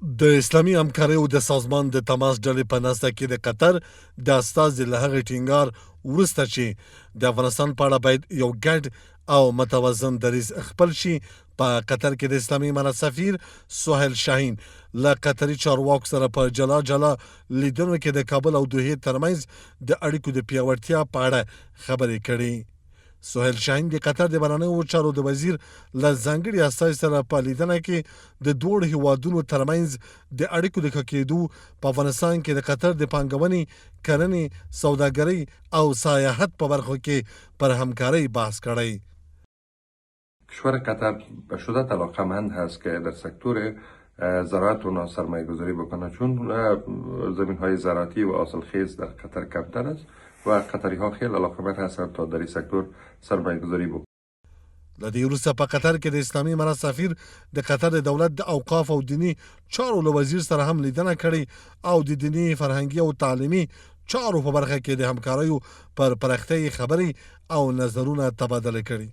د اسلامي همکاریو د سازمان د تماس ډلې په ناسته کې د قطر د استازي له هغې ټینګار وروسته چې د افغانستان په اړه باید یو ګډ او متوازن دریځ خپل شي، په قطر کې د اسلامي امارت سفیر سهیل شاهین له قطري چارواکو سره په جلا جلا لیدنو کې د کابل او دوحې ترمنځ د اړیکو د پیاوړتیا په اړه خبرې کړې. سهیل شاهین د قطر د بهرنیو چارو د وزیر له ځانګړي استازي سره په لیدنه کې د دواړو هیوادونو ترمنځ د اړیکو د ښه کېدو، په افغانستان کې د قطر د پانګونې، کرنې، سوداګرۍ او سیاحت په برخو کې پر همکارۍ بحث کړی. کشور قطر به شدت علاقمند هست که در سکتور زراعت اونا سرمایه گذاری بکنه، چون زمین های زراعتی و حاصلخیز در قطر کمتر است و قطری ها خیلی علاقمند هستند تا در این سکتور سرمایه گذاری بکنه. د دې وروسته په قطر کې د اسلامي امارت سفیر د قطر د دولت د اوقاف او دینی چارو له وزیر سره هم لیدنه کړې او د دینی، فرهنګي او تعلیمي چارو په برخه کې د همکاریو پر پراختیا خبرې او نظرونه تبادله کړي.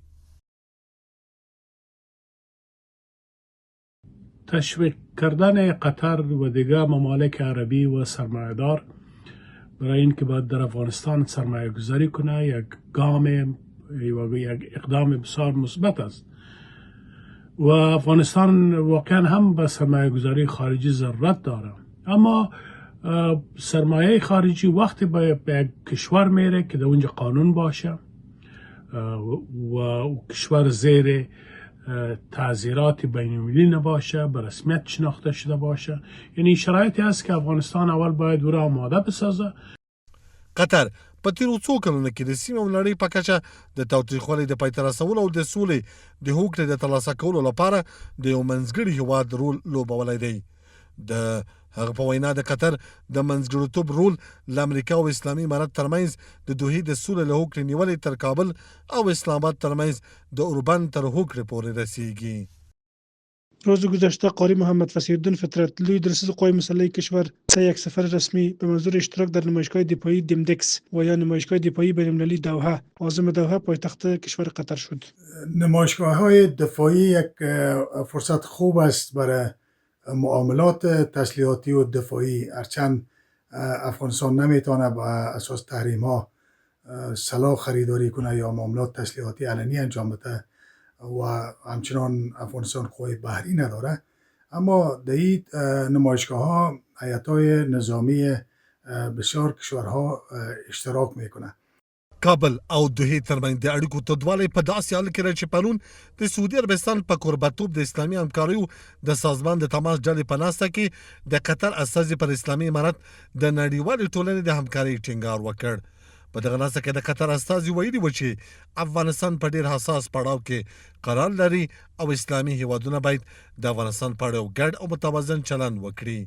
تشویق کردن قطر و دیگر ممالک عربی و سرمایه‌دار برای اینکه باید در افغانستان سرمایه گذاری کنه یک اقدام بسیار مثبت است و افغانستان واقعا هم به سرمایه گذاری خارجی ضرورت داره، اما سرمایه خارجی وقتی به یک کشور میره که در اونجا قانون باشه و کشور زیر تعذیرات بین‌المللی نباشه، به رسمیت شناخته شده باشه، یعنی شرایطی هست که افغانستان اول باید او را آماده بسازه. قطر په تیرو څو کلونو کې د سیمې او نړۍ په کچه د تاوتریخوالي د پای ته رسولو او د سولې د هوکړې د ترلاسه کولو لپاره د یو منځګړي هیواد رول لوبولی دی. د هغه په وینا د قطر د منځګړیتوب رول له امریکا او اسلامي امارت ترمنځ د دوحې د سولې له هوکړې نیولې تر کابل او اسلام آباد ترمنځ د اوربند تر هوکړې پورې رسیږي. روز گذشته قاری محمد فصیح‌الدین فطرت لوی رئیس قوای مسلح کشور یک سفر رسمی به منظور اشتراک در نمایشگاه دفاعی دیمدکس و یا نمایشگاه دفاعی بین‌المللی دوحه عاصمه دوحه پایتخت کشور قطر شد. نمایشگاه‌های دفاعی یک فرصت خوب است برای معاملات تسلیحاتی و دفاعی، هرچند افغانستان نمیتونه با اساس تحریم ها سلاح خریداری کنه یا معاملات تسلیحاتی علنی انجام بده و همچنان افغانستان قوای بحری نداره، اما در این نمایشگاه ها هیئت‌های نظامی بسیار کشورها اشتراک میکنه. کابل او دوحې ترمنځ د اړیکو تودوالی په داسې حال کې دی چې پرون د سعودي عربستان په کوربهتوب د اسلامي همکاریو د سازمان د تماس ډلې په ناسته کې د قطر استازي پر اسلامي امارت د نړیوالې ټولنې د همکارۍ ټینګار وکړ. په دغه ناسته کې د قطر استازي ویلي و چې افغانستان په ډیر حساس پړاو کې قرار لري او اسلامي هیوادونه باید د افغانستان په اړه ګډ او متوازن چلند وکړي.